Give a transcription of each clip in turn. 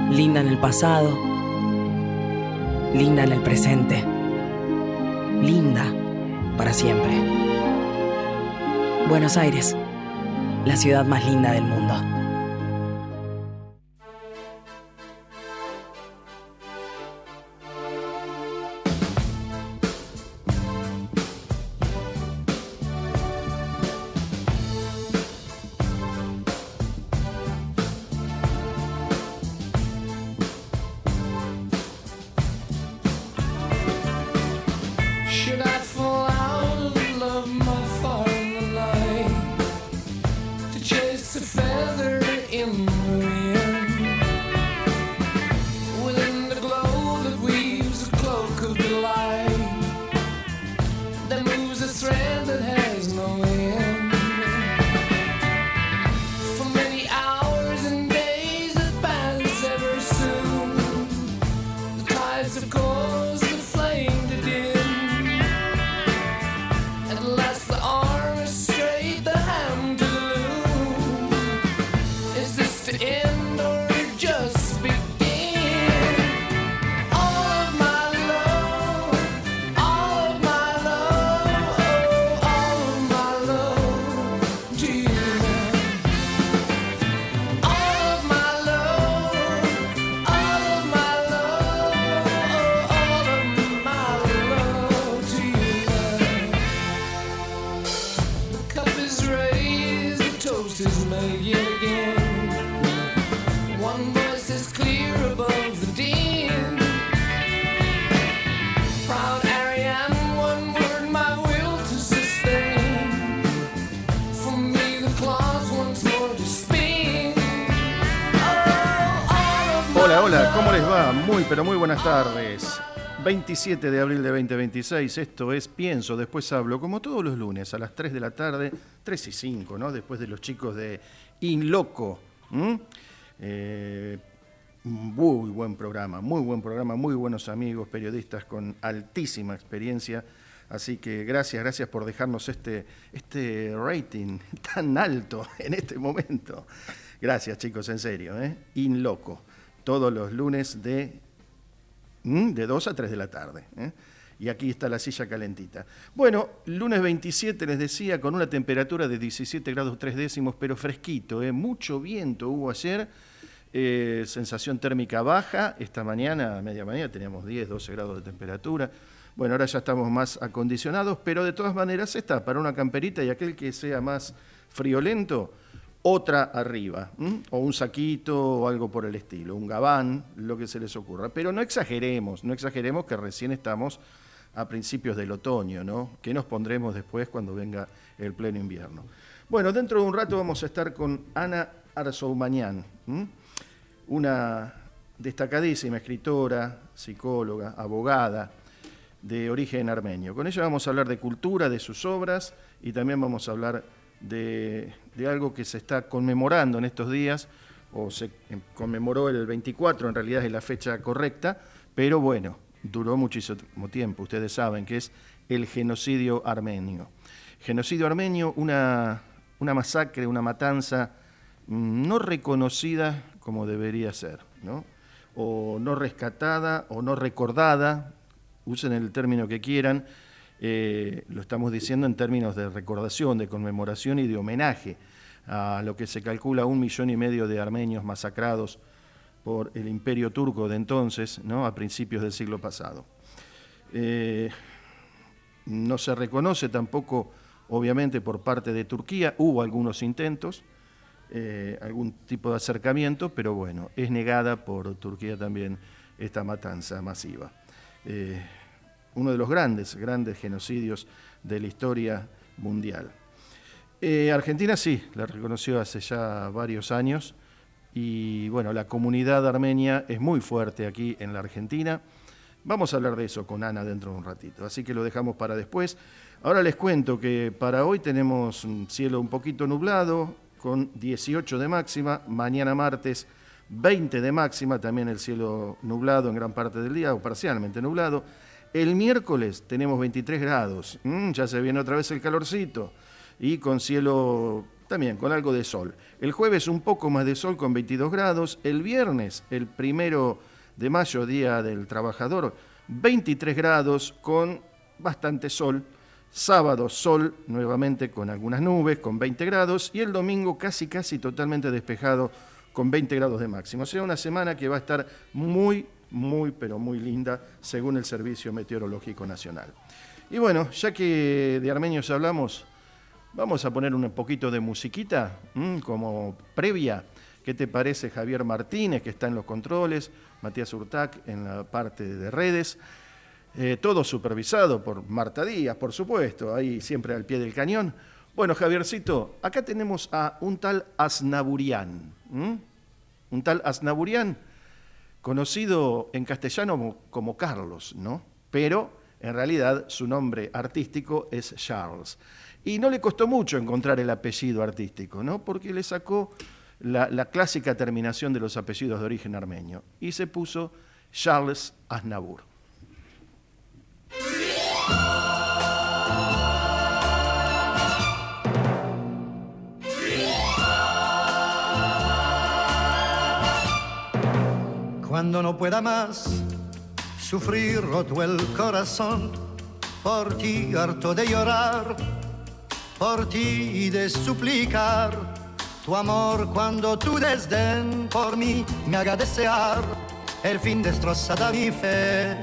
linda en el pasado, linda en el presente, linda para siempre. Buenos Aires, la ciudad más linda del mundo. Hola, ¿cómo les va? Muy buenas tardes. 27 de abril de 2026, esto es Pienso, Después Hablo, como todos los lunes a las 3 de la tarde, 3 y 5, ¿no? Después de los chicos de In Loco. Muy buen programa, muy buenos amigos, periodistas con altísima experiencia. Así que gracias por dejarnos este rating tan alto en este momento. Gracias, chicos, en serio, In Loco. Todos los lunes de 2 a 3 de la tarde. Y aquí está la silla calentita. Bueno, lunes 27 les decía, con una temperatura de 17 grados 3 décimos, pero fresquito. Mucho viento hubo ayer, sensación térmica baja. Esta mañana, a media mañana, teníamos 10, 12 grados de temperatura. Bueno, ahora ya estamos más acondicionados, pero de todas maneras está para una camperita y aquel que sea más friolento, otra arriba, o un saquito o algo por el estilo, un gabán, lo que se les ocurra. Pero no exageremos que recién estamos a principios del otoño, ¿no? ¿Qué nos pondremos después cuando venga el pleno invierno? Bueno, dentro de un rato vamos a estar con Ana Arzoumanian, una destacadísima escritora, psicóloga, abogada de origen armenio. Con ella vamos a hablar de cultura, de sus obras, y también vamos a hablar de algo que se está conmemorando en estos días, o se conmemoró el 24, en realidad es la fecha correcta, pero bueno, duró muchísimo tiempo, ustedes saben que es el genocidio armenio. Genocidio armenio, una masacre, una matanza no reconocida como debería ser, ¿no? O no rescatada o no recordada, usen el término que quieran. Lo estamos diciendo en términos de recordación, de conmemoración y de homenaje a lo que se calcula 1,5 millones de armenios masacrados por el imperio turco de entonces, ¿no? A principios del siglo pasado. No se reconoce tampoco, obviamente, por parte de Turquía. Hubo algunos intentos, algún tipo de acercamiento, pero bueno, es negada por Turquía también esta matanza masiva. Uno de los grandes genocidios de la historia mundial. Argentina sí, la reconoció hace ya varios años y bueno, la comunidad armenia es muy fuerte aquí en la Argentina. Vamos a hablar de eso con Ana dentro de un ratito, así que lo dejamos para después. Ahora les cuento que para hoy tenemos un cielo un poquito nublado, con 18 de máxima, mañana martes 20 de máxima, también el cielo nublado en gran parte del día o parcialmente nublado. El miércoles tenemos 23 grados, ya se viene otra vez el calorcito. y con cielo también, con algo de sol. El jueves un poco más de sol con 22 grados. El viernes, el 1 de mayo, Día del Trabajador, 23 grados con bastante sol. Sábado, sol nuevamente con algunas nubes, con 20 grados. Y el domingo casi totalmente despejado, con 20 grados de máximo. O sea, una semana que va a estar muy, pero muy linda, según el Servicio Meteorológico Nacional. Y bueno, ya que de armenios hablamos, vamos a poner un poquito de musiquita, como previa. ¿Qué te parece Javier Martínez, que está en los controles, Matías Urtac en la parte de redes? Todo supervisado por Marta Díaz, por supuesto, ahí siempre al pie del cañón. Bueno, Javiercito, acá tenemos a un tal Aznaburian. Un tal Aznaburian, conocido en castellano como Carlos, ¿no? Pero en realidad su nombre artístico es Charles. Y no le costó mucho encontrar el apellido artístico, ¿no? Porque le sacó la clásica terminación de los apellidos de origen armenio y se puso Charles Aznavour. Cuando no pueda más sufrir roto el corazón, por ti harto de llorar, por ti y de suplicar tu amor, cuando tu desdén por mí me haga desear el fin destrozada mi fe,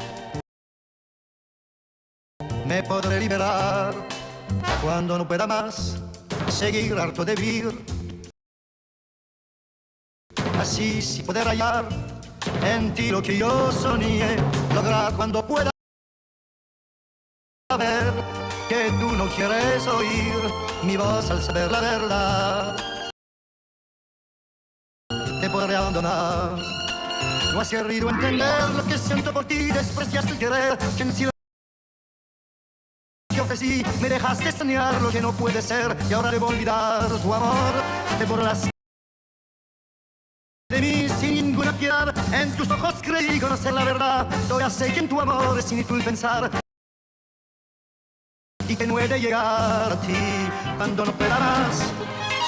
me podré liberar. Cuando no pueda más seguir harto de vivir, así sí poder hallar en ti lo que yo soñé, lograr cuando pueda ver que tú no quieres oír mi voz al saber la verdad, te podré abandonar. No has querido entender lo que siento por ti, despreciaste el querer que en silencio ofrecí, me dejaste soñar lo que no puede ser y ahora debo olvidar tu amor, te burlas de mí sin ninguna piedad, en tus ojos creí conocer la verdad, todavía sé que en tu amor es inútil pensar y que no he de llegar a ti. Cuando no pueda más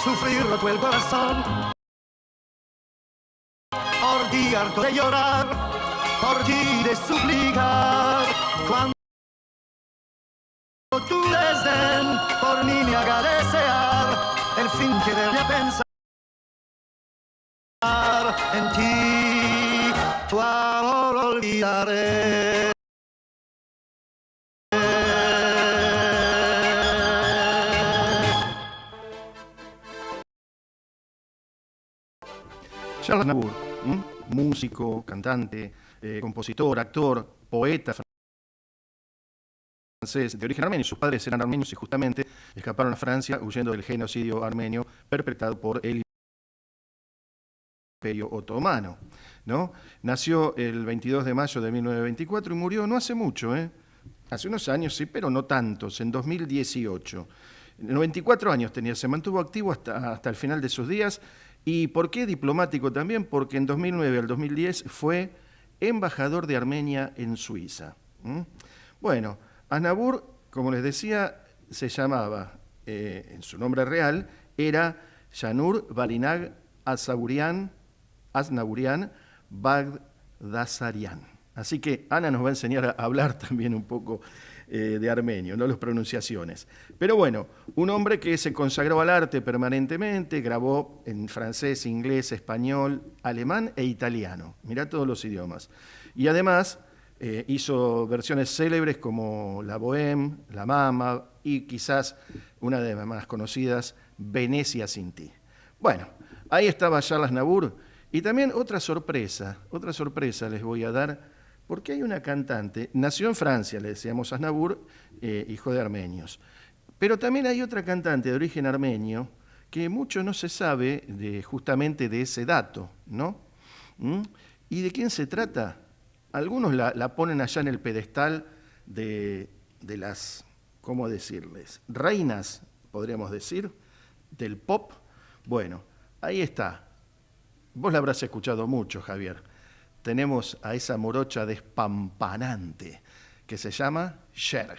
sufrir roto el corazón, por ti harto de llorar, por ti de suplicar, cuando tu desdén por mí me haga desear el fin que debería pensar en ti, tu amor olvidaré. Charles Aznavour, músico, cantante, compositor, actor, poeta francés de origen armenio. Sus padres eran armenios y justamente escaparon a Francia huyendo del genocidio armenio perpetrado por el Imperio Otomano, ¿no? Nació el 22 de mayo de 1924 y murió no hace mucho, hace unos años sí, pero no tantos, en 2018. 94 años tenía, se mantuvo activo hasta el final de sus días. ¿Y por qué diplomático también? Porque en 2009 al 2010 fue embajador de Armenia en Suiza. Bueno, Aznavour, como les decía, se llamaba, en su nombre real, era Janur Barinag Aznavourian Bagdasarian. Así que Ana nos va a enseñar a hablar también un poco de armenio, no las pronunciaciones. Pero bueno, un hombre que se consagró al arte permanentemente, grabó en francés, inglés, español, alemán e italiano. Mirá todos los idiomas. Y además hizo versiones célebres como La Bohème, La Mama y quizás una de las más conocidas, Venecia sin ti. Bueno, ahí estaba Charles Aznavour. Y también otra sorpresa les voy a dar, porque hay una cantante, nació en Francia, le decíamos Aznavour, hijo de armenios, pero también hay otra cantante de origen armenio que mucho no se sabe justamente de ese dato, ¿no? ¿Y de quién se trata? Algunos la ponen allá en el pedestal de las, ¿cómo decirles?, reinas, podríamos decir, del pop. Bueno, ahí está. Vos la habrás escuchado mucho, Javier. Tenemos a esa morocha despampanante que se llama Cher.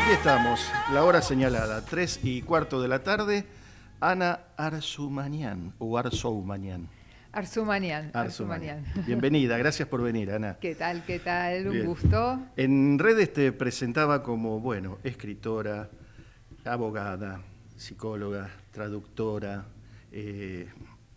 aquí estamos, la hora señalada, 3:15 de la tarde. Ana Arzumanian, o Arzoumanian. Arzumanian. Bienvenida, gracias por venir, Ana. ¿Qué tal? ¿Qué tal? Bien. Un gusto. En redes te presentaba como, bueno, escritora, abogada, psicóloga, traductora,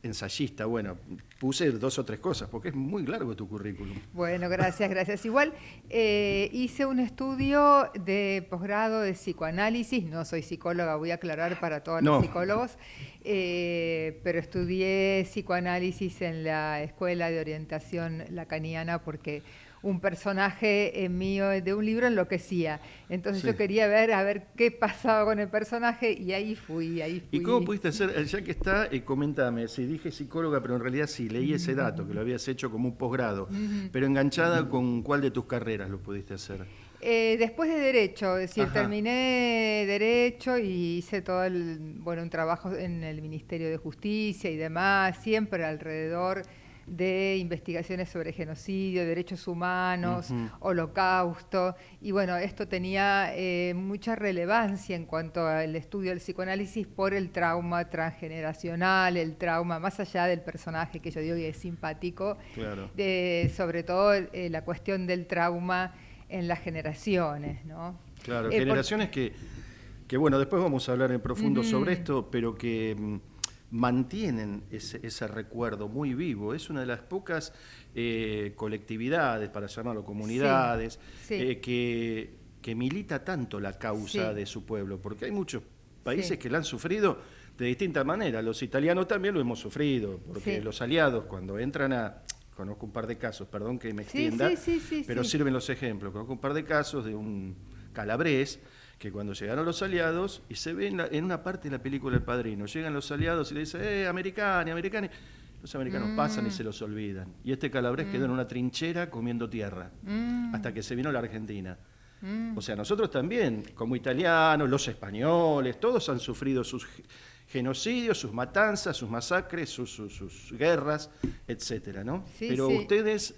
ensayista. Bueno, puse 2 o 3 cosas porque es muy largo tu currículum. Bueno, gracias. Igual hice un estudio de posgrado de psicoanálisis. No soy psicóloga, voy a aclarar para todos los psicólogos, pero estudié psicoanálisis en la Escuela de Orientación Lacaniana porque un personaje mío de un libro enloquecía. Entonces yo quería ver qué pasaba con el personaje y ahí fui. ¿Y cómo pudiste hacer, ya que está, coméntame, si dije psicóloga, pero en realidad sí, leí ese dato, que lo habías hecho como un posgrado, pero enganchada con cuál de tus carreras lo pudiste hacer? Después de Derecho, es decir, Ajá. terminé Derecho y hice todo un trabajo en el Ministerio de Justicia y demás, siempre alrededor de investigaciones sobre genocidio, derechos humanos, holocausto, y bueno, esto tenía mucha relevancia en cuanto al estudio del psicoanálisis por el trauma transgeneracional, el trauma más allá del personaje que yo digo que es simpático, Claro. Sobre todo la cuestión del trauma en las generaciones, ¿no? Claro, generaciones que, bueno, después vamos a hablar en profundo sobre esto, pero que mantienen ese recuerdo muy vivo. Es una de las pocas colectividades, para llamarlo comunidades, que milita tanto la causa de su pueblo, porque hay muchos países que la han sufrido de distinta manera. Los italianos también lo hemos sufrido, porque los aliados cuando entran a... Conozco un par de casos, perdón que me extienda, pero sirven los ejemplos. Conozco un par de casos de un calabrés que cuando llegaron los aliados, y se ve en una parte de la película El Padrino, llegan los aliados y le dicen, americani. Los americanos pasan y se los olvidan. Y este calabrés quedó en una trinchera comiendo tierra, hasta que se vino la Argentina. O sea, nosotros también, como italianos, los españoles, todos han sufrido sus genocidios, sus matanzas, sus masacres, sus guerras, etcétera, ¿no? Pero ustedes,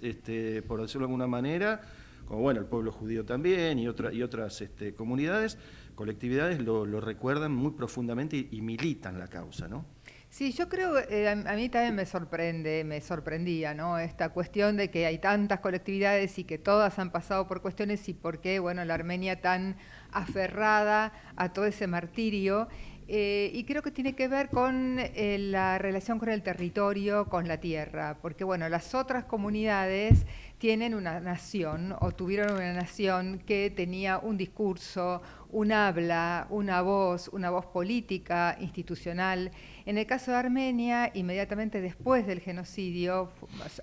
por decirlo de alguna manera, como bueno, el pueblo judío también y otras comunidades, colectividades lo recuerdan muy profundamente y militan la causa, ¿no? Sí, yo creo, a mí también me sorprendía, ¿no? Esta cuestión de que hay tantas colectividades y que todas han pasado por cuestiones y por qué, bueno, la Armenia tan aferrada a todo ese martirio. Y creo que tiene que ver con la relación con el territorio, con la tierra, porque bueno, las otras comunidades tienen una nación o tuvieron una nación que tenía un discurso, un habla, una voz política, institucional. En el caso de Armenia, inmediatamente después del genocidio,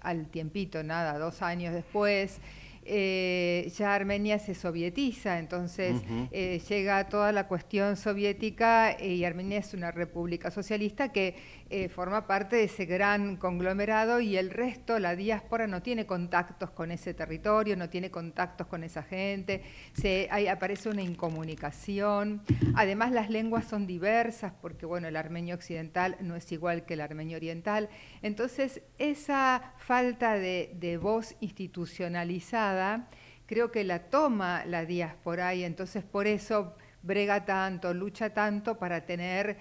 al tiempito, 2 años después, ya Armenia se sovietiza, entonces llega toda la cuestión soviética y Armenia es una república socialista que forma parte de ese gran conglomerado y el resto, la diáspora, no tiene contactos con ese territorio, no tiene contactos con esa gente, ahí aparece una incomunicación. Además, las lenguas son diversas porque, bueno, el armenio occidental no es igual que el armenio oriental. Entonces, esa falta de voz institucionalizada creo que la toma la diáspora y entonces por eso brega tanto, lucha tanto para tener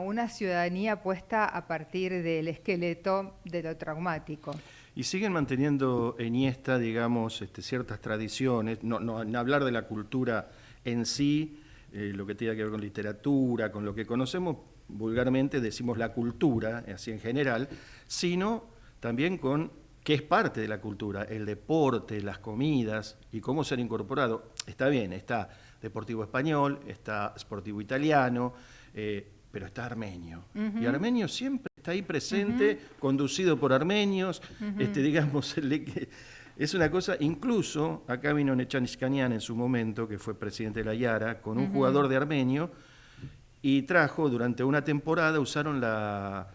una ciudadanía puesta a partir del esqueleto de lo traumático. Y siguen manteniendo en Iniesta, digamos, ciertas tradiciones, no hablar de la cultura en sí, lo que tiene que ver con literatura, con lo que conocemos vulgarmente, decimos la cultura, así en general, sino también con qué es parte de la cultura, el deporte, las comidas y cómo se han incorporado. Está bien, está Deportivo Español, está Sportivo Italiano, pero está Armenio. Y Armenio siempre está ahí presente, conducido por armenios, digamos, es una cosa, incluso acá vino Nechanishkanian en su momento, que fue presidente de la Yara, con un jugador de armenio, y trajo, durante una temporada, usaron la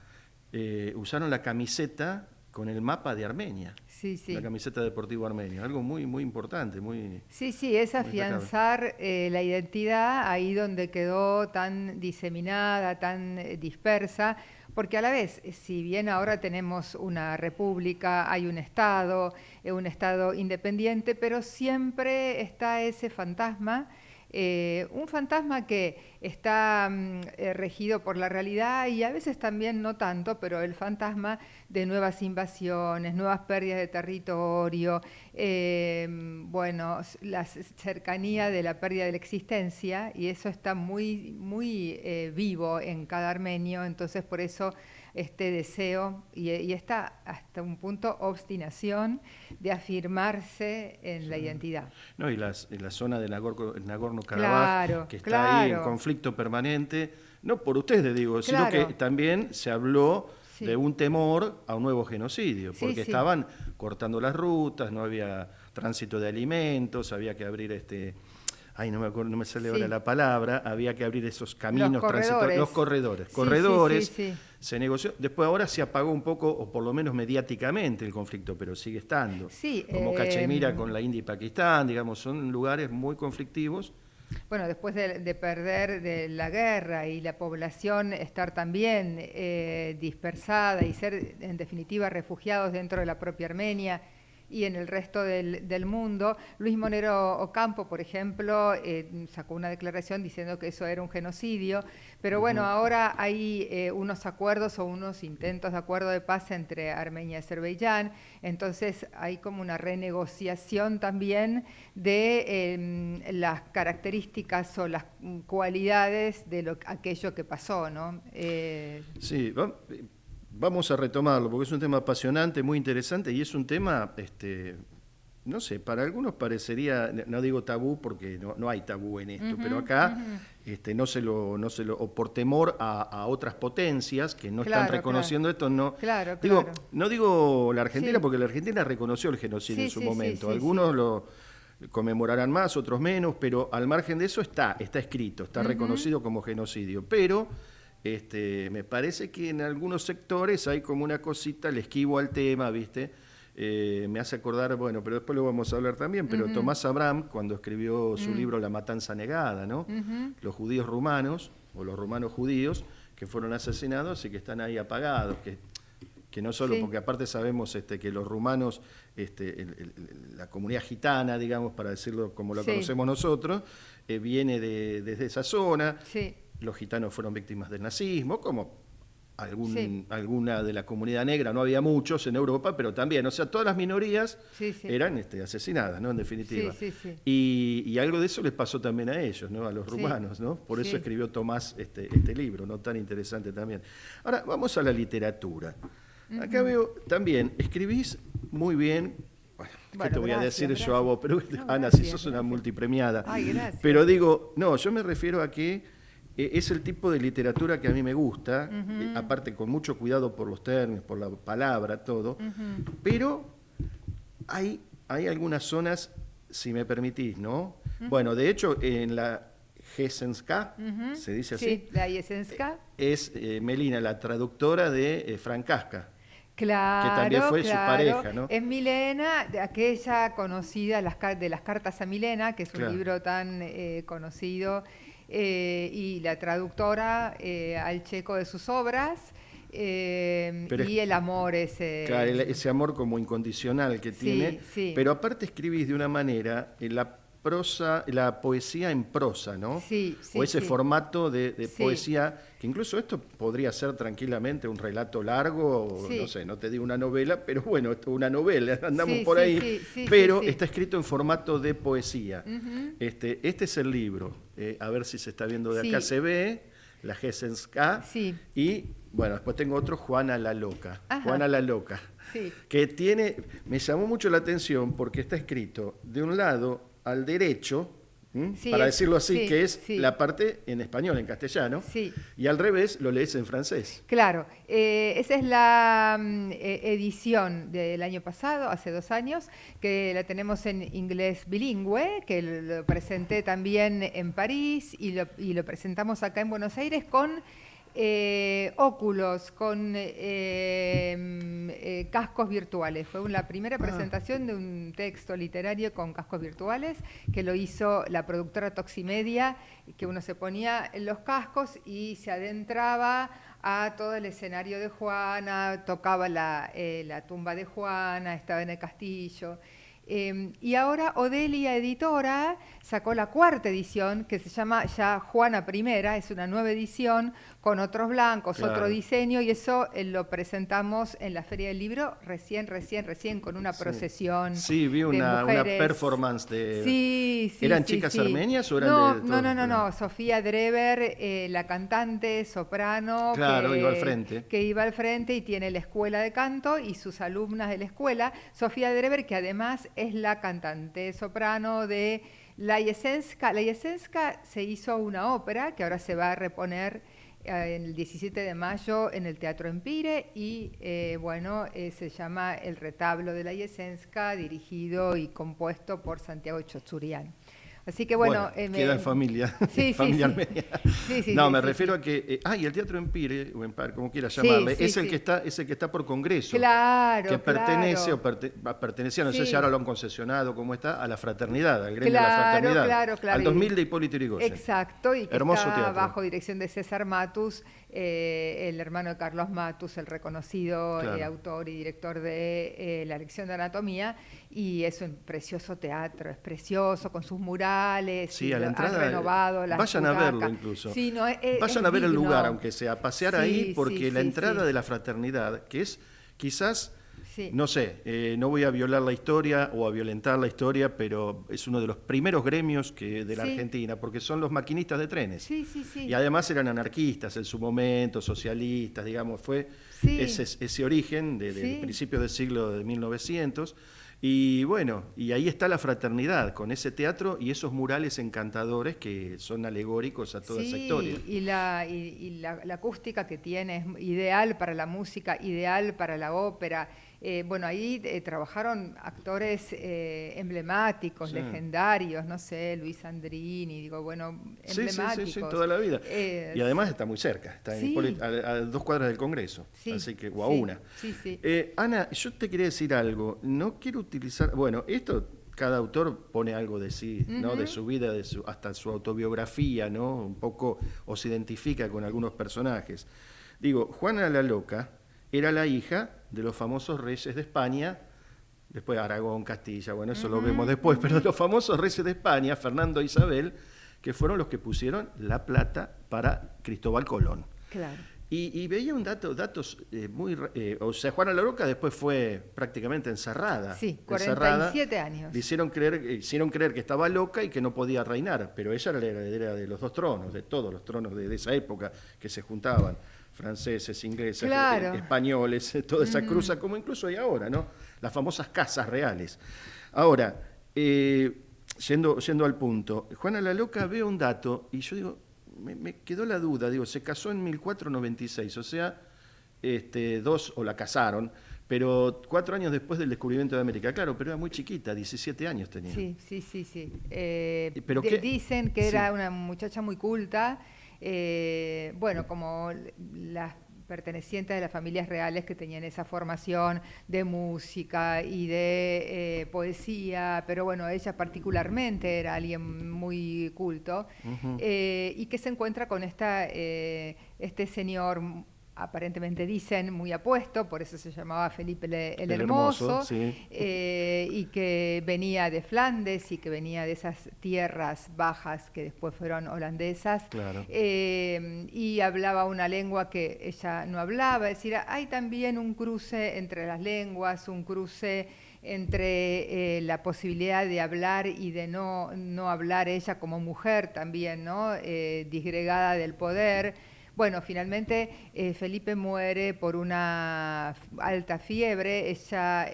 camiseta con el mapa de Armenia, la camiseta de Deportivo Armenio, algo muy, muy importante. Sí, es afianzar la identidad ahí donde quedó tan diseminada, tan dispersa, porque a la vez, si bien ahora tenemos una república, hay un Estado independiente, pero siempre está ese fantasma Un fantasma que está regido por la realidad y a veces también no tanto, pero el fantasma de nuevas invasiones, nuevas pérdidas de territorio, bueno, la cercanía de la pérdida de la existencia, y eso está muy, muy vivo en cada armenio. Entonces por eso este deseo y esta hasta un punto obstinación de afirmarse en la identidad. No, y la zona de Nagorno-Karabaj, Claro, que está ahí en claro. conflicto permanente, no por ustedes digo, sino Claro. que también se habló Sí. de un temor a un nuevo genocidio, Sí, porque sí. estaban cortando las rutas, no había tránsito de alimentos, había que abrir ay, no me acuerdo, no me sale ahora Sí. la palabra, había que abrir esos caminos corredores. los corredores. Sí, Corredores, sí, sí, sí. se negoció. Después ahora se apagó un poco, o por lo menos mediáticamente, el conflicto, pero sigue estando. Sí, Como Cachemira con la India y Pakistán, digamos, son lugares muy conflictivos. Bueno, después de perder de la guerra y la población estar también dispersada y ser en definitiva refugiados dentro de la propia Armenia y en el resto del mundo, Luis Monero Ocampo, por ejemplo, sacó una declaración diciendo que eso era un genocidio, pero bueno, ahora hay unos acuerdos o unos intentos de acuerdo de paz entre Armenia y Azerbaiyán, entonces hay como una renegociación también de las características o las cualidades de aquello que pasó, ¿no? Sí, vamos a retomarlo, porque es un tema apasionante, muy interesante, y es un tema, no sé, para algunos parecería, no digo tabú, porque no hay tabú en esto, pero acá no se lo, o por temor a otras potencias que no están reconociendo esto, no. Claro, Digo, claro. no digo la Argentina, Sí. porque la Argentina reconoció el genocidio Sí, en su sí, momento. sí, Algunos lo conmemorarán más, otros menos, pero al margen de eso está escrito, está reconocido como genocidio. Pero me parece que en algunos sectores hay como una cosita, le esquivo al tema, ¿viste? Me hace acordar, bueno, pero después lo vamos a hablar también, pero Tomás Abraham, cuando escribió su libro La matanza negada, ¿no? Los judíos rumanos, o los rumanos judíos, que fueron asesinados y que están ahí apagados, que no solo, porque aparte sabemos que los rumanos, la comunidad gitana, digamos, para decirlo como lo conocemos nosotros, viene desde esa zona. Sí. Los gitanos fueron víctimas del nazismo, como alguna de la comunidad negra, no había muchos en Europa, pero también, o sea, todas las minorías eran asesinadas, ¿no? En definitiva. Sí, sí, sí. Y algo de eso les pasó también a ellos, ¿no? A los rumanos, ¿no? Por eso escribió Tomás este libro, ¿no? Tan interesante también. Ahora, vamos a la literatura. Acá veo también, escribís muy bien. Bueno, ¿qué te voy a decir yo a vos? Pero Ana, si sos una multipremiada. Ay, gracias. Pero digo, no, yo me refiero a que es el tipo de literatura que a mí me gusta, aparte con mucho cuidado por los términos, por la palabra, todo, pero hay algunas zonas, si me permitís, ¿no? Bueno, de hecho, en la Jesenska, ¿se dice así? Sí, la Jesenska. Es Melina, la traductora de Franz Kafka. Claro, que también fue su pareja, ¿no? Es Milena, de aquella conocida, de las cartas a Milena, que es un libro tan conocido, y la traductora al checo de sus obras, y el amor ese... Claro, ese amor como incondicional que tiene, pero aparte escribís de una manera, la poesía en prosa, ¿no? Sí, sí. O ese formato de poesía, que incluso esto podría ser tranquilamente un relato largo, o no sé, no te digo una novela, pero bueno, una novela, andamos por ahí, pero está escrito en formato de poesía. Este es el libro, a ver si se está viendo de acá, se ve, la Jesenska, y bueno, después tengo otro, Juana la Loca. Juana la Loca, que me llamó mucho la atención porque está escrito de un lado al derecho, para decirlo así, que es la parte en español, en castellano, y al revés lo lees en francés. Claro, esa es la edición del año pasado, hace 2 años, que la tenemos en inglés bilingüe, que lo presenté también en París y lo presentamos acá en Buenos Aires con óculos, con cascos virtuales. Fue la primera presentación de un texto literario con cascos virtuales que lo hizo la productora Toximedia, que uno se ponía en los cascos y se adentraba a todo el escenario de Juana, tocaba la tumba de Juana, estaba en el castillo. Y ahora Odelia Editora sacó la 4ª edición, que se llama ya Juana I, es una nueva edición con otros blancos, Claro. otro diseño, y eso lo presentamos en la Feria del Libro recién, con una Sí. procesión Sí, vi de una mujeres. performance de... Sí, sí, ¿Eran sí, chicas sí. armenias o eran no, de no, todos? no. Sofía Drever, la cantante, soprano, Claro, iba al frente. que iba al frente y tiene la escuela de canto y sus alumnas de la escuela. Sofía Drever, que además es la cantante soprano de La Yesenska. La Yesenska se hizo una ópera que ahora se va a reponer el 17 de mayo en el Teatro Empire y se llama El retablo de la Yesenska, dirigido y compuesto por Santiago Chotzurian. Así que bueno, queda en familia, Sí, familia sí, armenia. sí. No, me sí, refiero sí. a que, y el Teatro Empire, o Empire, como quieras Sí, llamarle, sí, es el sí. que está por Congreso. Claro, Que pertenece claro. pertenecía, no sé Sí. si ahora lo han concesionado, cómo está, a la fraternidad, al gremio de la fraternidad. Claro. Al 2000 de Hipólito Yrigoyen. Exacto, y que Hermoso está teatro. bajo dirección de César Matus, el hermano de Carlos Matus, el reconocido Claro. autor y director de La lección de anatomía, y es un precioso teatro, es precioso, con sus murales, Sí, y a la han entrada, renovado las vayan a verlo butacas. incluso. Sí, no, Vayan es a ver el digno. lugar, aunque sea, a pasear Sí, ahí, porque sí, la sí, entrada sí. de la fraternidad, que es quizás, Sí. no sé, no voy a violar la historia o a violentar la historia, pero es uno de los primeros gremios de la Sí. Argentina, porque son los maquinistas de trenes. Sí. Y además eran anarquistas en su momento, socialistas, digamos, fue Sí. ese origen de Sí. principios del siglo de 1900. Y bueno, y ahí está la fraternidad, con ese teatro y esos murales encantadores que son alegóricos a toda esa historia. Y la acústica que tiene es ideal para la música, ideal para la ópera. Ahí trabajaron actores emblemáticos, Sí. legendarios, no sé, Luis Andrini, emblemáticos. Sí, toda la vida. Y además Sí. está muy cerca, está Sí. a 2 cuadras del Congreso, Sí, así que, o a sí, una. sí. Ana, yo te quería decir algo, no quiero utilizar, bueno, esto cada autor pone algo de sí, ¿no? De su vida, hasta su autobiografía, ¿no? Un poco, o se identifica con algunos personajes. Digo, Juana la Loca era la hija de los famosos reyes de España, después Aragón, Castilla, bueno, eso lo vemos después, pero de los famosos reyes de España, Fernando e Isabel, que fueron los que pusieron la plata para Cristóbal Colón. Claro. Y veía datos muy... o sea, Juana la Loca después fue prácticamente encerrada. Sí, encerrada. 47 años. Le hicieron creer que estaba loca y que no podía reinar, pero ella era la heredera de los 2 tronos, de todos los tronos de esa época que se juntaban, franceses, ingleses, Claro. españoles, toda esa cruza, como incluso hay ahora, ¿no? Las famosas casas reales. Ahora, yendo al punto, Juana la Loca ve un dato y yo digo, me quedó la duda, digo, se casó en 1496, o sea, o la casaron, pero 4 años después del descubrimiento de América. Claro, pero era muy chiquita, 17 años tenía. Sí. ¿Pero qué? Dicen que era Sí. una muchacha muy culta, como las pertenecientes de las familias reales que tenían esa formación de música y de poesía, pero bueno, ella particularmente era alguien muy culto, y que se encuentra con este señor, aparentemente dicen, muy apuesto, por eso se llamaba Felipe el Hermoso, sí. y que venía de Flandes y que venía de esas tierras bajas que después fueron holandesas, Claro. y hablaba una lengua que ella no hablaba, es decir, hay también un cruce entre las lenguas, un cruce entre la posibilidad de hablar y de no hablar ella como mujer también, ¿no? Disgregada del poder. Bueno, finalmente Felipe muere por una alta fiebre, ella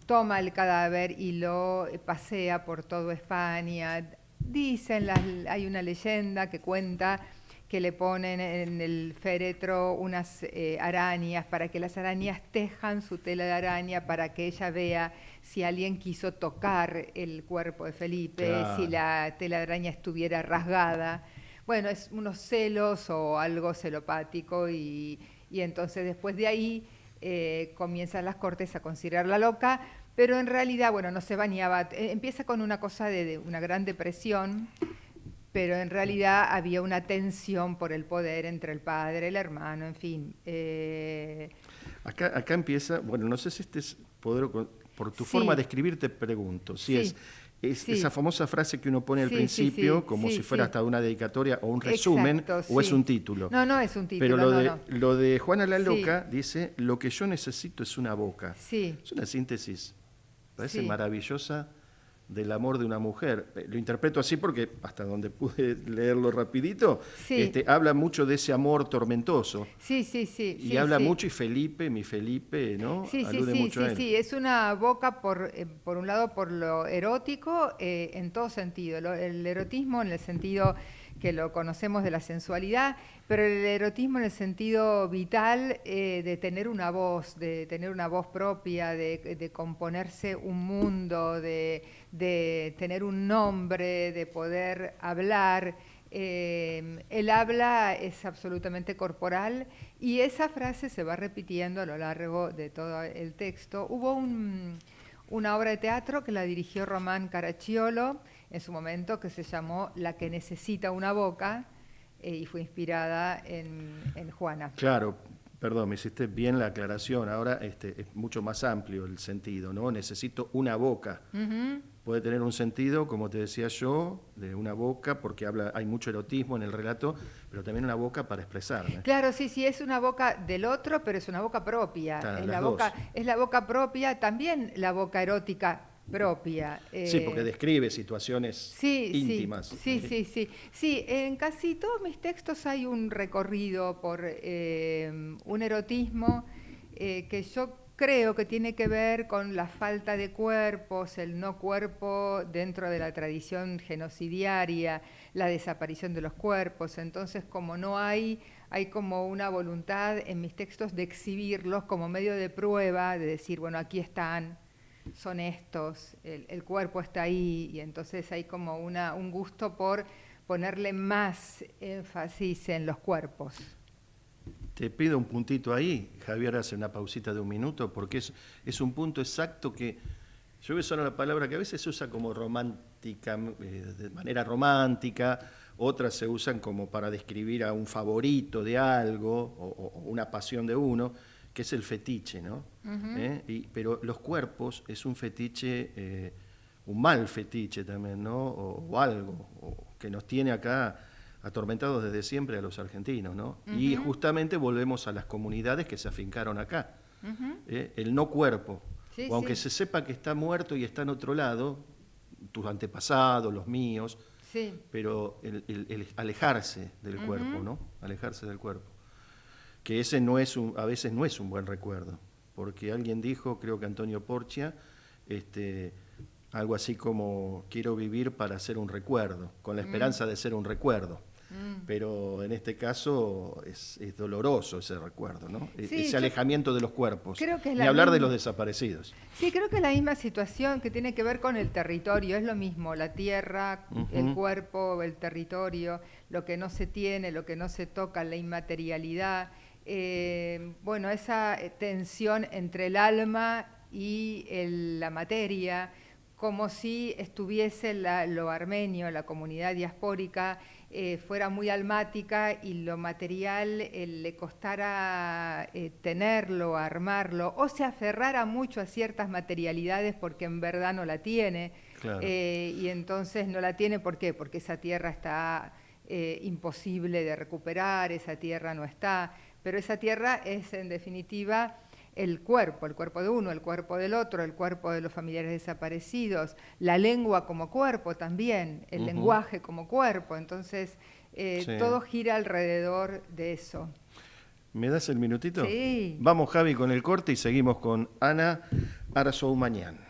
toma el cadáver y lo pasea por toda España. Dicen, hay una leyenda que cuenta que le ponen en el féretro unas arañas para que las arañas tejan su tela de araña para que ella vea si alguien quiso tocar el cuerpo de Felipe, Claro. si la tela de araña estuviera rasgada. Bueno, es unos celos o algo celopático y entonces después de ahí comienzan las cortes a considerarla loca, pero en realidad, bueno, no se bañaba. Empieza con una cosa de una gran depresión, pero en realidad había una tensión por el poder entre el padre, el hermano, en fin. Acá empieza, bueno, no sé si este es por tu Sí. forma de escribir te pregunto, si Sí. es Sí. esa famosa frase que uno pone al Sí, sí, principio, sí, como sí, si fuera sí. hasta una dedicatoria o un resumen, Exacto, o es sí. un título. No, no es un título, Pero no. lo de Juana la Sí. Loca dice, lo que yo necesito es una boca. Sí. Es una síntesis, parece Sí. maravillosa, del amor de una mujer. Lo interpreto así porque, hasta donde pude leerlo rapidito, Sí. habla mucho de ese amor tormentoso. Sí. Y habla mucho, y Felipe, mi Felipe, ¿no? Sí, Alude mucho a él. sí, es una boca por un lado por lo erótico en todo sentido, el erotismo en el sentido que lo conocemos de la sensualidad, pero el erotismo en el sentido vital de tener una voz propia, de componerse un mundo, de tener un nombre, de poder hablar. El habla es absolutamente corporal y esa frase se va repitiendo a lo largo de todo el texto. Hubo una obra de teatro que la dirigió Román Caracciolo en su momento, que se llamó La que necesita una boca, y fue inspirada en Juana. Claro, perdón, me hiciste bien la aclaración. Ahora es mucho más amplio el sentido, ¿no? Necesito una boca. Uh-huh. Puede tener un sentido, como te decía yo, de una boca, porque hay mucho erotismo en el relato, pero también una boca para expresarme. Claro, sí, es una boca del otro, pero es una boca propia. Claro, Es la boca propia, también la boca erótica propia. Sí, porque describe situaciones íntimas. Sí, en casi todos mis textos hay un recorrido por un erotismo que yo creo que tiene que ver con la falta de cuerpos, el no cuerpo dentro de la tradición genocidiaria, la desaparición de los cuerpos. Entonces, como no hay como una voluntad en mis textos de exhibirlos como medio de prueba, de decir, bueno, aquí están, son estos, el cuerpo está ahí, y entonces hay como un gusto por ponerle más énfasis en los cuerpos. Te pido un puntito ahí, Javier hace una pausita de un minuto, porque es un punto exacto que yo voy a usar una palabra que a veces se usa como romántica, de manera romántica, otras se usan como para describir a un favorito de algo o una pasión de uno, que es el fetiche, ¿no? Uh-huh. Pero los cuerpos es un fetiche, un mal fetiche también, ¿no? O algo que nos tiene acá atormentados desde siempre a los argentinos, ¿no? Uh-huh. Y justamente volvemos a las comunidades que se afincaron acá. Uh-huh. El no cuerpo, o aunque se sepa que está muerto y está en otro lado, tus antepasados, los míos, pero el alejarse del uh-huh. cuerpo, ¿no? Alejarse del cuerpo. Que ese a veces no es un buen recuerdo, porque alguien dijo, creo que Antonio Porcia, algo así como, quiero vivir para ser un recuerdo, con la esperanza de ser un recuerdo. Pero en este caso es doloroso ese recuerdo, ¿no? Ese alejamiento de los cuerpos, ni hablar de los desaparecidos. Sí, creo que es la misma situación que tiene que ver con el territorio, es lo mismo, la tierra, uh-huh. el cuerpo, el territorio, lo que no se tiene, lo que no se toca, la inmaterialidad. Bueno, esa tensión entre el alma y la materia, como si estuviese lo armenio, la comunidad diaspórica, fuera muy almática y lo material le costara tenerlo, armarlo, o se aferrara mucho a ciertas materialidades porque en verdad no la tiene. Claro. Y entonces no la tiene, ¿por qué? Porque esa tierra está imposible de recuperar, esa tierra no está, pero esa tierra es en definitiva el cuerpo de uno, el cuerpo del otro, el cuerpo de los familiares desaparecidos, la lengua como cuerpo también, el uh-huh. lenguaje como cuerpo, entonces todo gira alrededor de eso. ¿Me das el minutito? Sí. Vamos, Javi, con el corte y seguimos con Ana Arzoumañán.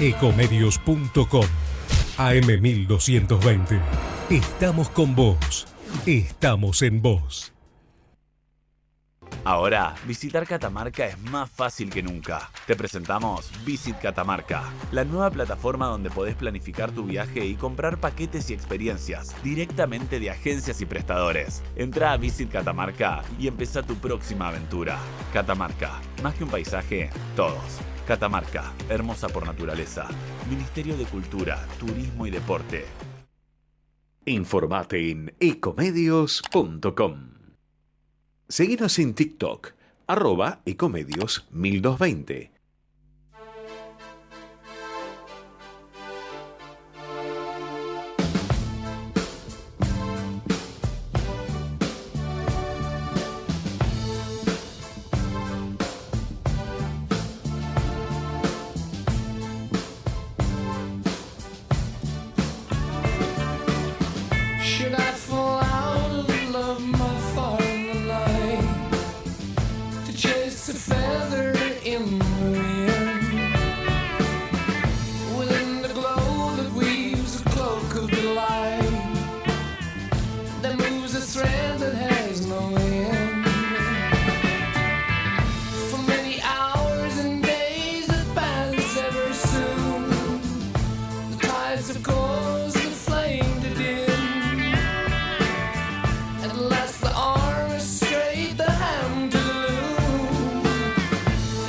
Ecomedios.com AM1220. Estamos con vos. Estamos en vos. Ahora, visitar Catamarca es más fácil que nunca. Te presentamos Visit Catamarca, la nueva plataforma donde podés planificar tu viaje y comprar paquetes y experiencias directamente de agencias y prestadores. Entra a Visit Catamarca y empezá tu próxima aventura. Catamarca, más que un paisaje, todos. Catamarca, hermosa por naturaleza. Ministerio de Cultura, Turismo y Deporte. Informate en ecomedios.com. Seguinos en TikTok, @ecomedios1220. Should I fall out of love my far in the night to chase a feather in the wind? Within the glow that weaves a cloak of delight, that moves a thread that has no end. For many hours and days that pass ever soon, the tides of course the flame to dim. At last the arm is straight, the hand to the loom.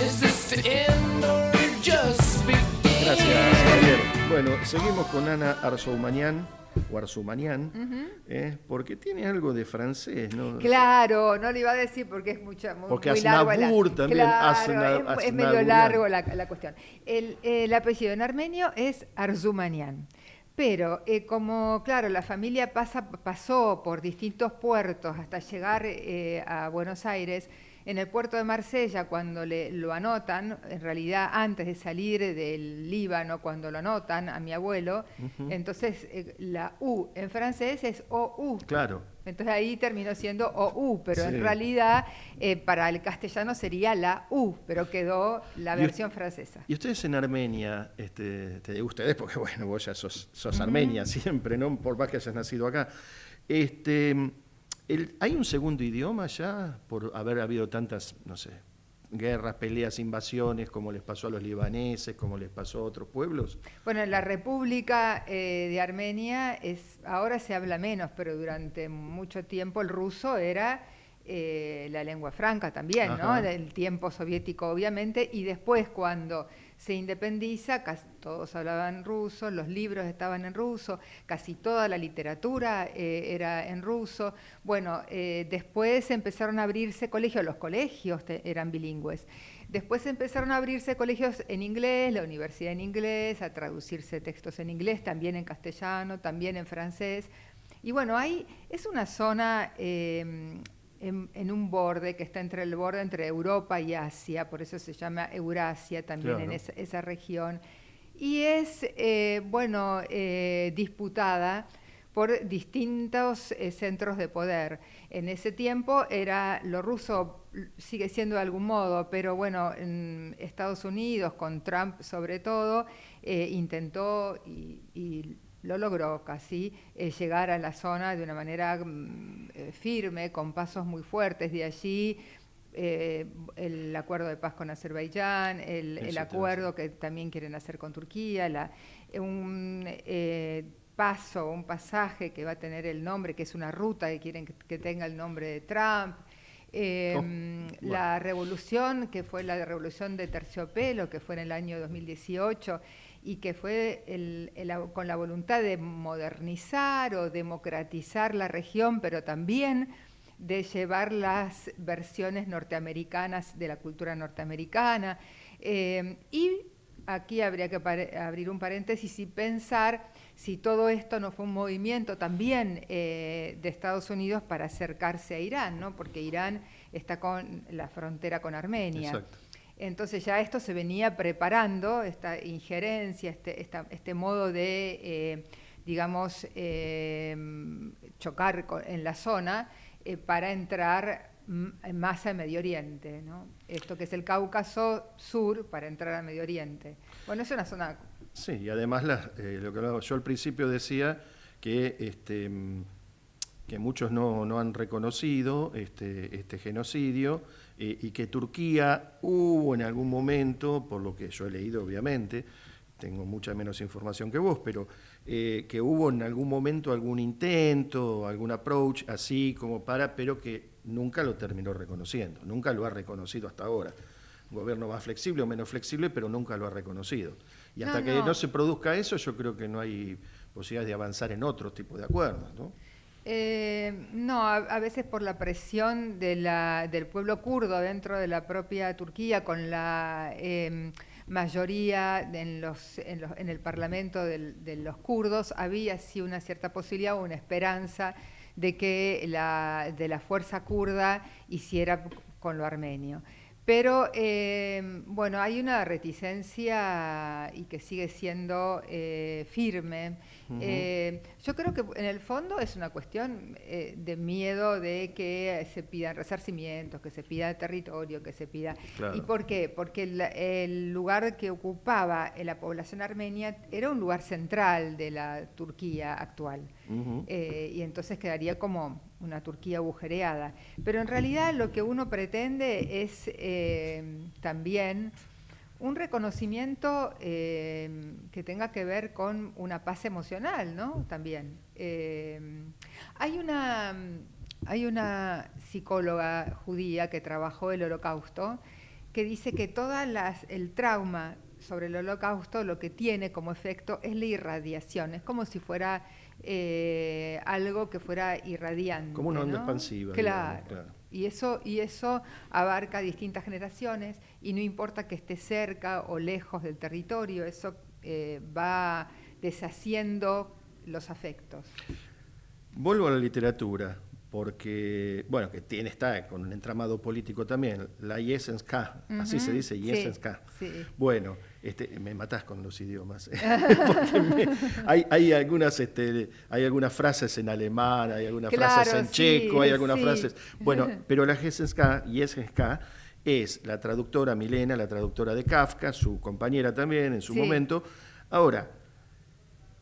Is this the end or just begin? Gracias, Javier. Bueno, seguimos con Ana Arzoumanian, porque tiene algo de francés, ¿no? Claro, no le iba a decir porque es muy Porque largo. Aznavour también, Claro, es medio Aznavourian. largo la cuestión. El apellido en armenio es Arzoumanian. Pero como, claro, la familia pasó por distintos puertos hasta llegar a Buenos Aires, en el puerto de Marsella, cuando lo anotan, en realidad antes de salir del Líbano, cuando lo anotan a mi abuelo, entonces la U en francés es OU. Claro. Entonces ahí terminó siendo OU, pero Sí. en realidad para el castellano sería la U, pero quedó la Y versión francesa. Y ustedes en Armenia, te digo ustedes porque bueno, vos ya sos armenia siempre, ¿no? Por más que hayas nacido acá. ¿Hay un segundo idioma ya por haber habido tantas, no sé, guerras, peleas, invasiones, como les pasó a los libaneses, como les pasó a otros pueblos? Bueno, en la República de Armenia ahora se habla menos, pero durante mucho tiempo el ruso era la lengua franca también, Ajá. ¿no? Del tiempo soviético, obviamente, y después cuando se independiza, casi todos hablaban ruso, los libros estaban en ruso, casi toda la literatura era en ruso. Bueno, después empezaron a abrirse colegios, los colegios eran bilingües. Después empezaron a abrirse colegios en inglés, la universidad en inglés, a traducirse textos en inglés, también en castellano, también en francés. Y bueno, ahí es una zona en un borde que está entre Europa y Asia, por eso se llama Eurasia también, Claro. en esa región. Y es, disputada por distintos centros de poder. En ese tiempo lo ruso sigue siendo de algún modo, pero bueno, en Estados Unidos, con Trump sobre todo, intentó y lo logró casi llegar a la zona de una manera firme, con pasos muy fuertes. De allí el acuerdo de paz con Azerbaiyán, el acuerdo que también quieren hacer con Turquía, un pasaje que va a tener el nombre, que es una ruta que quieren que tenga el nombre de Trump. La revolución, que fue la revolución de Terciopelo, que fue en el año 2018, y que fue con la voluntad de modernizar o democratizar la región, pero también de llevar las versiones norteamericanas de la cultura norteamericana. Y aquí habría que abrir un paréntesis y pensar si todo esto no fue un movimiento también de Estados Unidos para acercarse a Irán, ¿no? Porque Irán está con la frontera con Armenia. Exacto. Entonces ya esto se venía preparando, esta injerencia, este modo de, chocar en la zona para entrar más al Medio Oriente, ¿no? Esto que es el Cáucaso Sur para entrar al Medio Oriente. Bueno, es una zona... Sí, y además lo que yo al principio decía que que muchos no han reconocido este genocidio, y que Turquía hubo en algún momento, por lo que yo he leído obviamente, tengo mucha menos información que vos, pero que hubo en algún momento algún intento, algún approach así como pero que nunca lo terminó reconociendo, nunca lo ha reconocido hasta ahora. Un gobierno más flexible o menos flexible, pero nunca lo ha reconocido. Y hasta que no se produzca eso, yo creo que no hay posibilidades de avanzar en otro tipo de acuerdos, ¿no? No, a veces por la presión del pueblo kurdo dentro de la propia Turquía, con la mayoría en el parlamento de los kurdos, había sí una cierta posibilidad o una esperanza de que de la fuerza kurda hiciera con lo armenio. Pero, bueno, hay una reticencia y que sigue siendo firme. Yo creo que en el fondo es una cuestión de miedo de que se pidan resarcimientos, que se pida territorio, que se pida... Claro. ¿Y por qué? Porque el lugar que ocupaba la población armenia era un lugar central de la Turquía actual. Y entonces quedaría como una Turquía agujereada. Pero en realidad lo que uno pretende es también un reconocimiento que tenga que ver con una paz emocional, ¿no? También. Hay una psicóloga judía que trabajó el Holocausto que dice que el trauma sobre el Holocausto lo que tiene como efecto es la irradiación. Es como si fuera algo que fuera irradiante. Como una onda ¿no? expansiva. Claro. Digamos, claro. Y eso abarca distintas generaciones y no importa que esté cerca o lejos del territorio, eso va deshaciendo los afectos. Vuelvo a la literatura, porque, bueno, que está con un entramado político también, la Yesenska, así se dice, Yesenska. Sí. Bueno, me matás con los idiomas, porque hay algunas frases en alemán, hay algunas frases en checo, hay algunas frases... Bueno, pero la Yesenska es la traductora Milena, la traductora de Kafka, su compañera también en su momento. Ahora,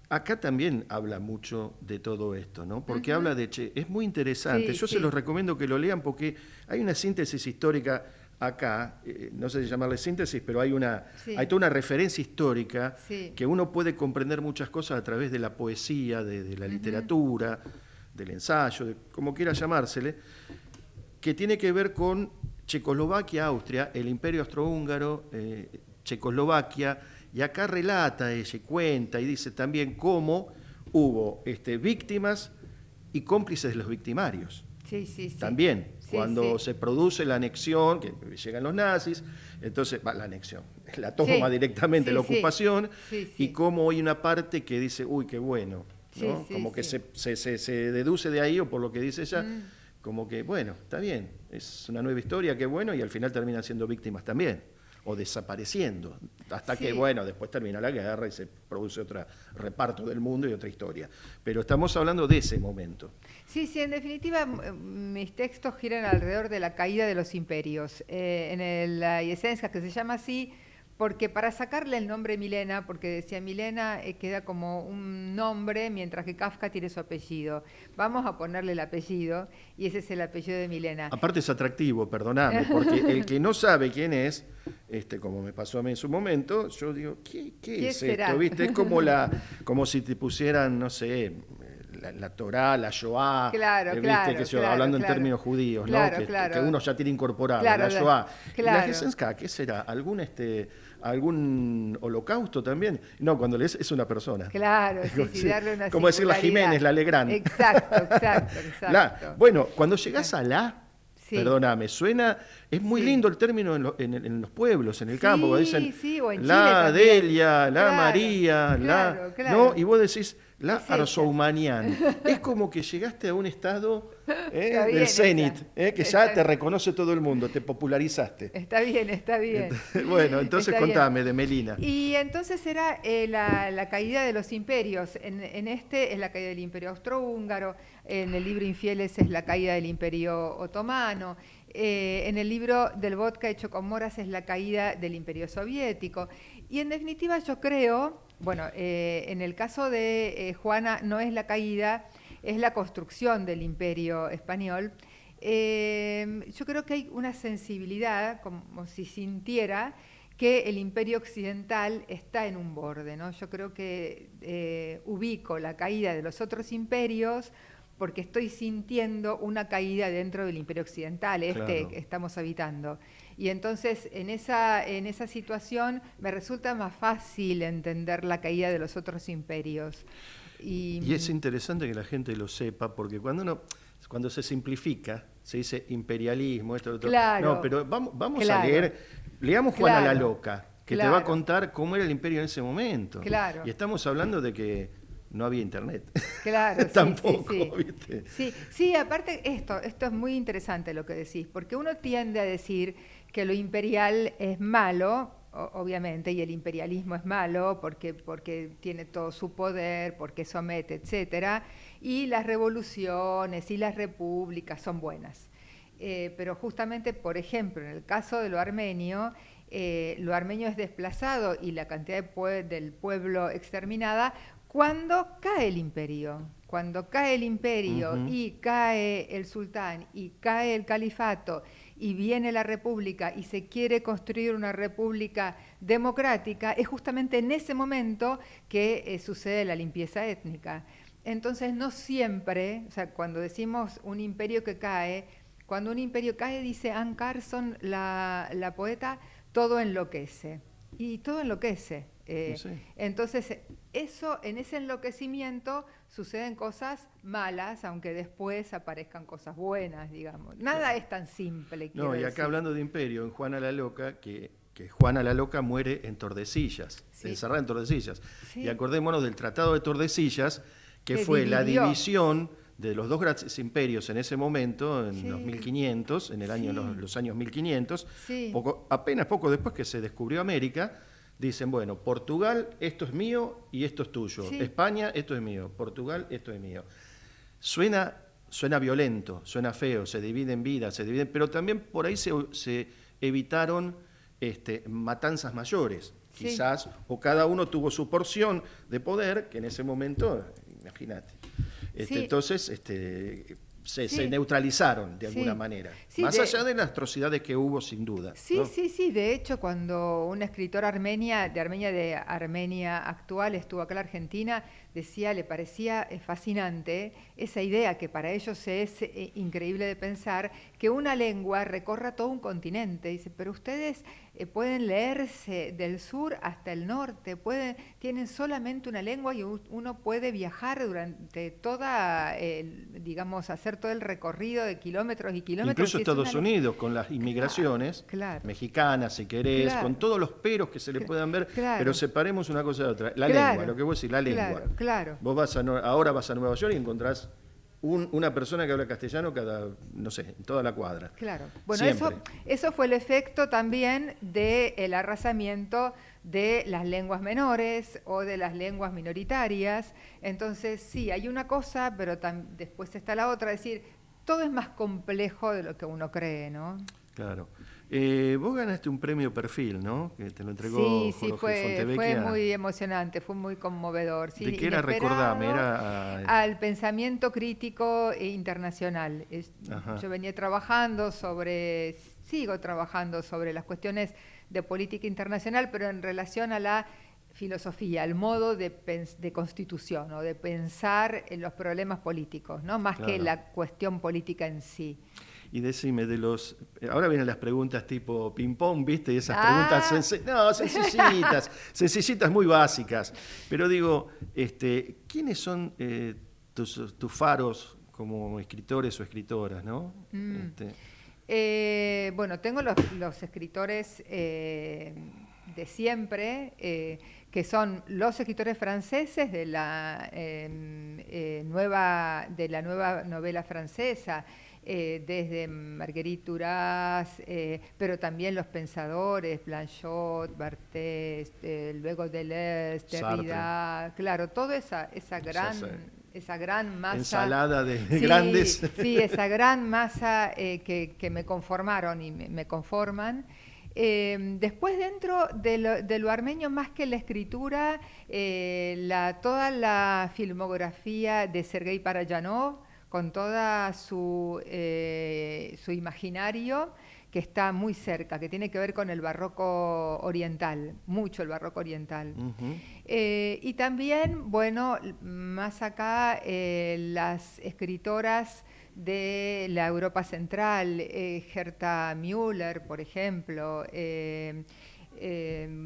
acá también habla mucho de todo esto, ¿no? Porque habla es muy interesante. Yo se los recomiendo que lo lean porque hay una síntesis histórica acá, no sé si llamarle síntesis, pero hay toda una referencia histórica que uno puede comprender muchas cosas a través de la poesía, de la literatura, del ensayo, como quiera llamársele, que tiene que ver con Checoslovaquia, Austria, el Imperio Austrohúngaro, Checoslovaquia. Y acá relata ella, cuenta y dice también cómo hubo víctimas y cómplices de los victimarios. Sí. También, cuando se produce la anexión, que llegan los nazis, entonces la anexión, la toma directamente, la ocupación, y cómo hay una parte que dice, uy, qué bueno, ¿no? Como que se deduce de ahí, o por lo que dice ella, como que, bueno, está bien, es una nueva historia, qué bueno, y al final terminan siendo víctimas también. O desapareciendo, hasta que, bueno, después termina la guerra y se produce otro reparto del mundo y otra historia. Pero estamos hablando de ese momento. Sí, en definitiva, mis textos giran alrededor de la caída de los imperios. En la Yesenska, que se llama así, porque para sacarle el nombre Milena, porque decía Milena queda como un nombre, mientras que Kafka tiene su apellido. Vamos a ponerle el apellido, y ese es el apellido de Milena. Aparte es atractivo, perdoname, porque el que no sabe quién es, como me pasó a mí en su momento, yo digo, ¿qué es será? esto? ¿Viste? Es como si te pusieran, no sé, la Torá, la Shoah, hablando en términos judíos, ¿no? Que uno ya tiene incorporado, la Shoah. ¿Y la Yesenska qué será? ¿Algún holocausto también? No, cuando lees es una persona. Claro, sí, darle una como decir la Jiménez, la Legrand. Exacto. Bueno, cuando llegás a perdóname, es muy lindo el término en los pueblos, en el campo, cuando dicen o en la Chile Delia, la María, ¿no? Y vos decís la Arsoumanian. Es como que llegaste a un estado del cenit, que ya te reconoce todo el mundo, te popularizaste. Está bien. Bueno, entonces contame de Melina. Y entonces era la caída de los imperios. En es la caída del Imperio Austrohúngaro, en el libro Infieles es la caída del Imperio Otomano, en el libro del vodka hecho con moras es la caída del Imperio Soviético. Y en definitiva yo creo, bueno, en el caso de Juana no es la caída, es la construcción del imperio español. Yo creo que hay una sensibilidad, como si sintiera que el imperio occidental está en un borde, ¿no? Yo creo que ubico la caída de los otros imperios porque estoy sintiendo una caída dentro del imperio occidental, Claro. que estamos habitando. Y entonces en esa situación me resulta más fácil entender la caída de los otros imperios. Y es interesante que la gente lo sepa, porque cuando se simplifica, se dice imperialismo, esto, lo otro. Claro. No, pero vamos a Claro. leamos Juana la Claro. Loca, que te va a Claro. contar cómo era el imperio en ese momento. Claro. Y estamos hablando de que no había internet. Claro, sí, Tampoco, sí, sí. ¿viste? Sí, aparte esto es muy interesante lo que decís, porque uno tiende a decir que lo imperial es malo, obviamente, y el imperialismo es malo porque tiene todo su poder, porque somete, etcétera, y las revoluciones y las repúblicas son buenas. Pero justamente, por ejemplo, en el caso de lo armenio es desplazado y la cantidad del pueblo exterminada cuando cae el imperio. Cuando cae el imperio y cae el sultán y cae el califato y viene la república y se quiere construir una república democrática, es justamente en ese momento que sucede la limpieza étnica. Entonces no siempre, o sea, cuando decimos un imperio que cae, cuando un imperio cae, dice Anne Carson, la poeta, todo enloquece. Y todo enloquece. Sí. Entonces, en ese enloquecimiento suceden cosas malas, aunque después aparezcan cosas buenas, digamos. Nada es tan simple. No, quiero y acá decir. hablando de imperio, en Juana la Loca, que Juana la Loca muere en Tordesillas, Sí. encerrada en Tordesillas. Sí. Y acordémonos del Tratado de Tordesillas, que Que fue la dividió. división de los dos grandes imperios en ese momento, en Sí. los 1500, en el año, Sí. los años 1500, Sí. apenas poco después que se descubrió América, dicen, bueno, Portugal, esto es mío y esto es tuyo. Sí. España, esto es mío. Portugal, esto es mío. Suena violento, suena feo, se dividen vidas, pero también por ahí se evitaron matanzas mayores, Sí. quizás, o cada uno tuvo su porción de poder, que en ese momento, imagínate. Sí. Entonces, se neutralizaron de alguna Sí. manera, Sí, más allá de las atrocidades que hubo, sin duda. Sí, ¿no? sí. De hecho, cuando una escritora de Armenia actual estuvo acá en la Argentina, le parecía fascinante esa idea que para ellos es increíble de pensar, que una lengua recorra todo un continente. Dice, pero ustedes pueden leerse del sur hasta el norte, tienen solamente una lengua y uno puede viajar durante toda, digamos, hacer todo el recorrido de kilómetros y kilómetros. Incluso y es Estados una Unidos, con las inmigraciones claro. mexicanas, si querés, Claro. con todos los peros que se le puedan ver, Claro. pero separemos una cosa de otra. La Claro. lengua, lo que vos decís, la lengua. Claro. Vos ahora vas a Nueva York y encontrás una persona que habla castellano no sé, en toda la cuadra. Claro. Bueno, Siempre. eso fue el efecto también del arrasamiento de las lenguas menores o de las lenguas minoritarias. Entonces, sí, hay una cosa, pero después está la otra, es decir, todo es más complejo de lo que uno cree, ¿no? Claro. Vos ganaste un premio Perfil, ¿no? Que te lo entregó Sí, Jorge fue Fontevecchia. muy emocionante, fue muy conmovedor. Sí, ¿De qué era? inesperado, Recordame, era... al pensamiento crítico e internacional. Ajá. Yo sigo trabajando sobre las cuestiones de política internacional, pero en relación a la filosofía, al modo de constitución o de pensar en los problemas políticos, ¿no? Más que Claro. la cuestión política en sí. Y decime, ahora vienen las preguntas tipo ping-pong, ¿viste? Y esas Ah. preguntas sencillitas, muy básicas. Pero digo, ¿quiénes son tus faros como escritores o escritoras, no? Bueno, tengo los escritores de siempre, que son los escritores franceses de la nueva novela francesa, desde Marguerite Duras, pero también los pensadores, Blanchot, Barthes, luego Deleuze, Derrida, claro, toda esa gran masa. Ensalada de Sí, grandes. Sí, esa gran masa que me conformaron y me conforman. Después dentro de lo armenio, más que la escritura, toda la filmografía de Sergei Parajanov, con toda su imaginario, que está muy cerca, que tiene que ver con el barroco oriental, mucho el barroco oriental. Y también, bueno, más acá, las escritoras de la Europa Central, Herta Müller, por ejemplo,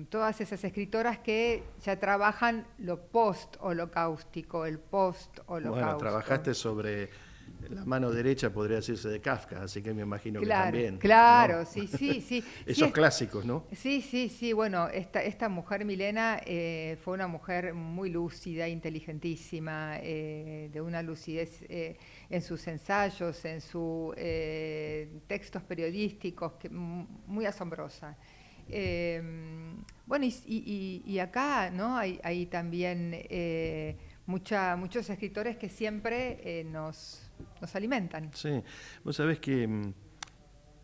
todas esas escritoras que ya trabajan lo post-holocáustico, el post-holocausto. Bueno, trabajaste sobre la mano derecha, podría decirse, de Kafka, así que me imagino que también. Claro, ¿no? sí, sí, sí. Esos Sí, clásicos, ¿no? sí, sí, sí. Bueno, esta mujer, Milena, fue una mujer muy lúcida, inteligentísima, de una lucidez en sus ensayos, en sus textos periodísticos, muy asombrosa. Bueno, y acá, ¿no? Hay también muchos escritores que siempre nos alimentan. Sí, vos sabés que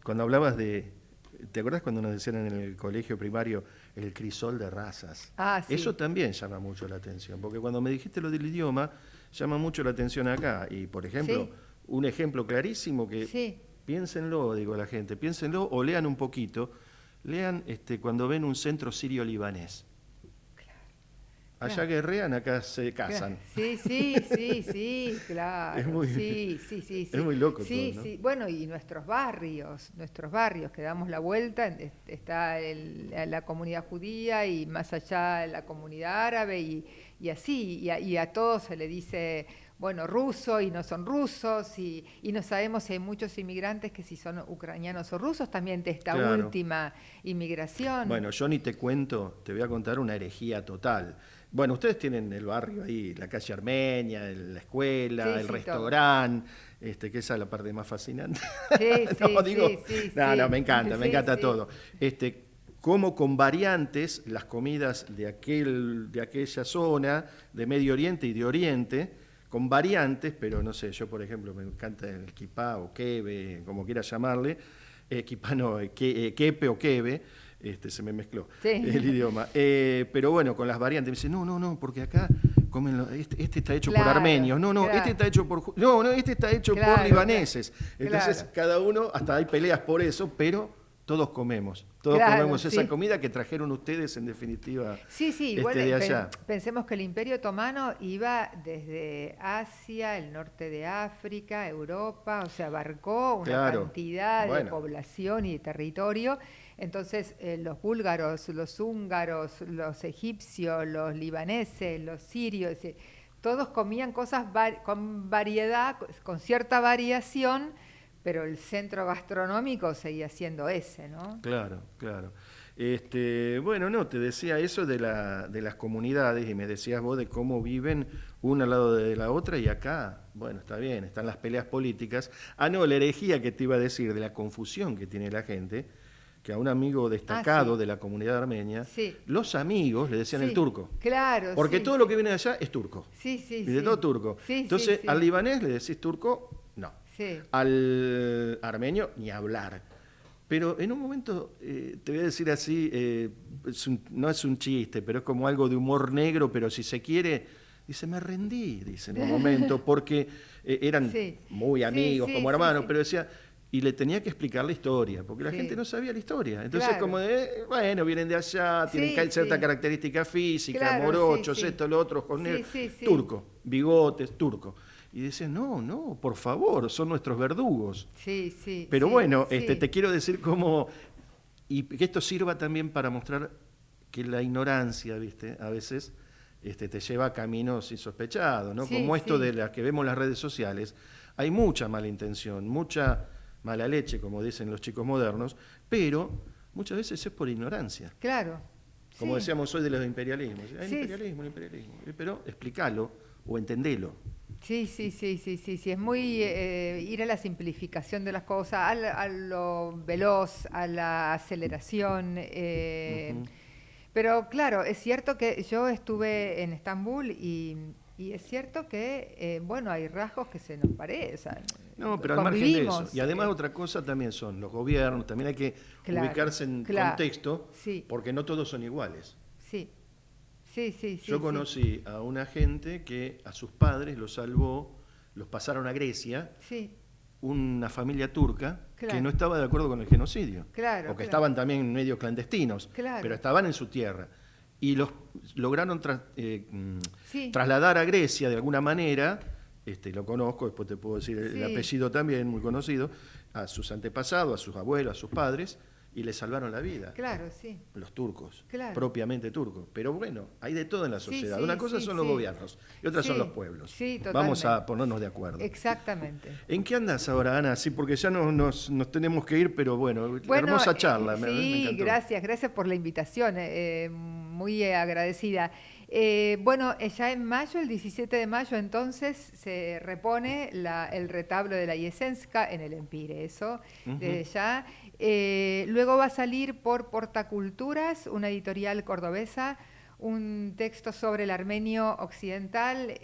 cuando hablabas ¿te acordás cuando nos decían en el colegio primario el crisol de razas? Ah, sí. Eso también llama mucho la atención, porque cuando me dijiste lo del idioma, llama mucho la atención acá. Y, por ejemplo, Sí. un ejemplo clarísimo que Sí. piénsenlo, digo a la gente, piénsenlo o lean un poquito, lean cuando ven un centro sirio-libanés. Allá Claro. guerrean, acá se casan. Sí, sí, sí, sí, claro. Es muy- sí, sí, sí, sí. es muy loco sí, todo, ¿no? Sí, bueno, y nuestros barrios, que damos la vuelta, está la comunidad judía y más allá la comunidad árabe y así, y a todos se le dice, bueno, ruso y no son rusos, y no sabemos si hay muchos inmigrantes que si son ucranianos o rusos también de esta Claro. última inmigración. Bueno, yo ni te cuento, te voy a contar una herejía total. Bueno, ustedes tienen el barrio ahí, la calle Armenia, la escuela, Sí, el sí, todo. restaurante, que esa es la parte más fascinante. Sí, sí, No, digo, sí, no, sí. no, me encanta Sí, sí. todo. Como con variantes, las comidas de aquella zona, de Medio Oriente y de Oriente, con variantes, pero no sé, yo por ejemplo me encanta el kipá o kebe, como quieras llamarle, kipá no, kepe o kebe, se me mezcló Sí. el idioma. Pero bueno, con las variantes, me dice, no, porque acá comen este está hecho por Claro, armenios, no, claro. este está hecho por no, este está hecho por Claro, libaneses. Entonces, claro. cada uno, hasta hay peleas por eso, pero todos comemos Claro, esa sí. comida que trajeron ustedes en definitiva Sí, igual de allá. pensemos que el Imperio Otomano iba desde Asia, el norte de África, Europa, o sea, abarcó una Claro. cantidad de Bueno. población y de territorio. Entonces, los búlgaros, los húngaros, los egipcios, los libaneses, los sirios, todos comían cosas con variedad, con cierta variación, pero el centro gastronómico seguía siendo ese, ¿no? Claro. Bueno, no, te decía eso de las comunidades y me decías vos de cómo viven una al lado de la otra y acá, bueno, está bien, están las peleas políticas. No, la herejía que te iba a decir de la confusión que tiene la gente, que a un amigo destacado sí. de la comunidad armenia, Sí. los amigos le decían Sí, el turco. Claro, Porque sí, todo sí. lo que viene de allá es turco. Sí, sí, Y de sí. todo turco. Sí, Entonces, sí. al libanés le decís turco, no. Sí. Al armenio, ni hablar. Pero en un momento, te voy a decir así, no es un chiste, pero es como algo de humor negro, pero si se quiere, dice, me rendí, dice en un momento, porque eran Sí. muy amigos, Sí, como sí, hermanos, sí. pero decía, y le tenía que explicar la historia, porque la Sí. gente no sabía la historia. Entonces, Claro. como de, bueno, vienen de allá, tienen Sí, cierta sí. característica física, Claro, morochos, sí, sí. esto, lo otro, con Sí, sí, sí. turco, bigotes, turco. Y dice, no, por favor, son nuestros verdugos. Sí, sí. Pero sí, bueno, sí. te quiero decir cómo, y que esto sirva también para mostrar que la ignorancia, ¿viste? A veces te lleva a caminos insospechados, ¿no? Sí, Como esto sí. de las que vemos en las redes sociales, hay mucha mala intención, mucha mala leche, como dicen los chicos modernos, pero muchas veces es por ignorancia. Claro. Como sí. decíamos hoy de los imperialismos. El Sí. imperialismo. Pero explícalo o entendelo. Sí. Es muy ir a la simplificación de las cosas, a lo veloz, a la aceleración. Pero claro, es cierto que yo estuve en Estambul y es cierto que, bueno, hay rasgos que se nos parecen. No, pero al margen de eso. convivimos. Y además otra cosa también son los gobiernos, también hay que Claro, ubicarse en claro, contexto, sí. porque no todos son iguales. Sí, sí. Yo conocí a una gente que a sus padres los salvó, los pasaron a Grecia, Sí, una familia turca Claro. que no estaba de acuerdo con el genocidio. Claro, O que claro. estaban también medio clandestinos, Claro. pero estaban en su tierra. Y los lograron Sí. trasladar a Grecia de alguna manera, lo conozco, después te puedo decir el Sí. apellido también, muy conocido, a sus antepasados, a sus abuelos, a sus padres, y les salvaron la vida. claro, sí. Los turcos, Claro. propiamente turcos. Pero bueno, hay de todo en la Sí, sociedad. sí, Una cosa sí, son los sí. gobiernos y otras son Sí, los pueblos. sí, Vamos a totalmente. ponernos de acuerdo. Exactamente. ¿En qué andas ahora, Ana? Sí, porque ya nos tenemos que ir, pero bueno, hermosa charla. Me Sí, encantó. gracias por la invitación, muy agradecida. Bueno, ya en mayo, el 17 de mayo, entonces, se repone el retablo de la Iesenska en el Empire, eso, desde ya. Luego va a salir por Portaculturas, una editorial cordobesa, un texto sobre el armenio occidental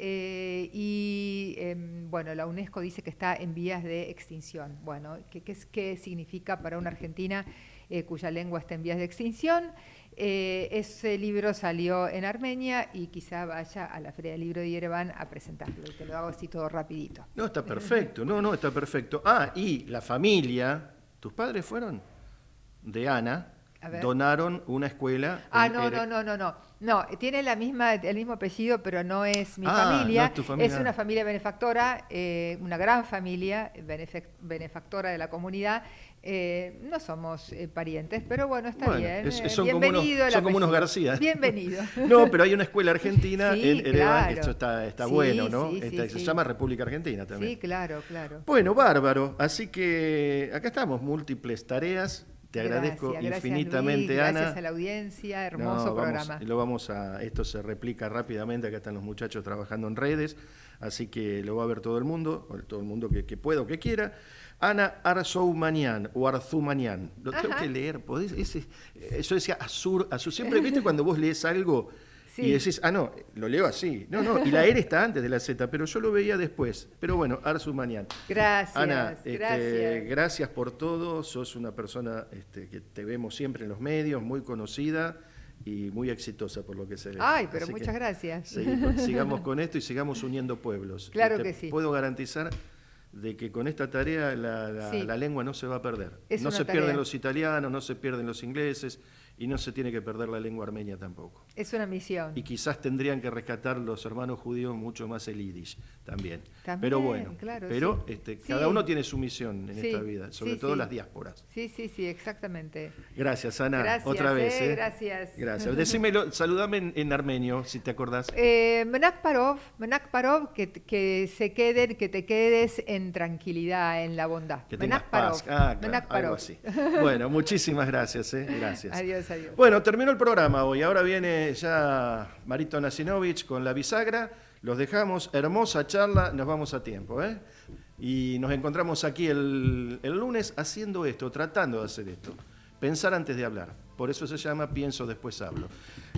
bueno, la UNESCO dice que está en vías de extinción. Bueno, ¿qué significa para una argentina cuya lengua está en vías de extinción? Ese libro salió en Armenia y quizá vaya a la Feria del Libro de Yerevan a presentarlo. Y te lo hago así todo rapidito. No, está perfecto. No, está perfecto. Ah, y la familia, ¿tus padres fueron? De Ana, A ver. donaron una escuela. No, tiene el mismo apellido, pero no es mi Ah, familia. no es tu familia. Es una familia benefactora, una gran familia benefactora de la comunidad. No somos parientes, pero bueno, está Bueno, bien. son como Bienvenido el son como unos apellido. García. Bienvenido. No, pero hay una escuela argentina Sí, en Ereván, claro. esto está Sí, bueno, ¿no? sí, Se sí. llama República Argentina también. Sí, claro. Bueno, bárbaro. Así que acá estamos, múltiples tareas. Te agradezco Gracias, infinitamente, Luis, Ana. Gracias a la audiencia, hermoso programa. Esto se replica rápidamente, acá están los muchachos trabajando en redes, así que lo va a ver todo el mundo que pueda o que quiera. Ana Arzoumanian o Arzumanian, lo tengo que leer, ¿podés? Yo decía Azur, siempre, ¿viste cuando vos lees algo? Sí. Y decís, no, lo leo así. No, y la R está antes de la Z, pero yo lo veía después. Pero bueno, Arzumanian. Gracias, Ana, gracias. gracias por todo. Sos una persona que te vemos siempre en los medios, muy conocida y muy exitosa por lo que se ve. Ay, pero Así muchas que gracias. sigamos con esto y sigamos uniendo pueblos. Claro Y te que sí. puedo garantizar de que con esta tarea Sí. la lengua no se va a perder. Es No una se tarea. pierden los italianos, no se pierden los ingleses y no se tiene que perder la lengua armenia tampoco. Es una misión. Y quizás tendrían que rescatar los hermanos judíos mucho más el yiddish también. También, Pero bueno, claro, sí. Sí. Cada uno tiene su misión en Sí, esta vida, sobre sí, todo sí. las diásporas. Sí, exactamente. Gracias, Ana. Gracias, Otra vez. gracias. Gracias. Decímelo, saludame en armenio, si te acordás. Menak Parov, que te quedes en tranquilidad, en la bondad. Que tengas Menak paz. Claro, Menak algo Parov. así. Bueno, muchísimas gracias. Gracias. Adiós. Bueno, terminó el programa hoy. Ahora viene ya Marito Nasinovich con la bisagra. Los dejamos. Hermosa charla. Nos vamos a tiempo. Y nos encontramos aquí el lunes haciendo esto, tratando de hacer esto. Pensar antes de hablar. Por eso se llama Pienso Después Hablo.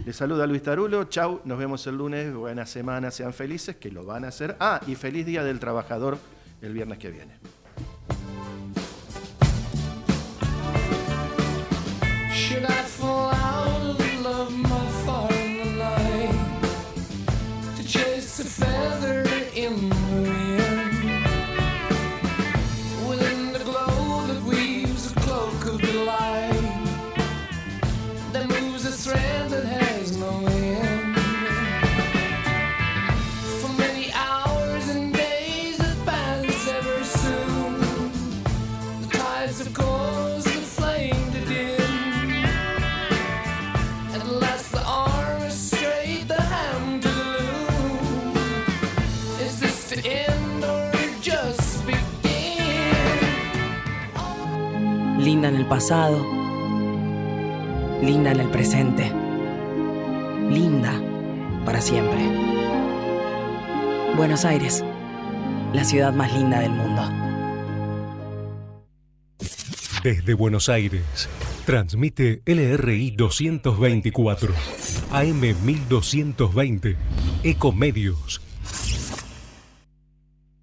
Les saluda Luis Tarulo. Chau. Nos vemos el lunes. Buena semana. Sean felices, que lo van a hacer. Y feliz Día del Trabajador el viernes que viene. Should I fall out of love my far in the night to chase a feather in the wind within the glow that weaves a cloak of delight that moves a thread that has no end for many hours and days that pass ever soon the tides of course the flame to dim. At last the arm is straight, the hand to the loom. Is this to end or just begin? Linda en el pasado, linda en el presente, linda para siempre. Buenos Aires, la ciudad más linda del mundo. Desde Buenos Aires, transmite LRI 224, AM 1220, Ecomedios.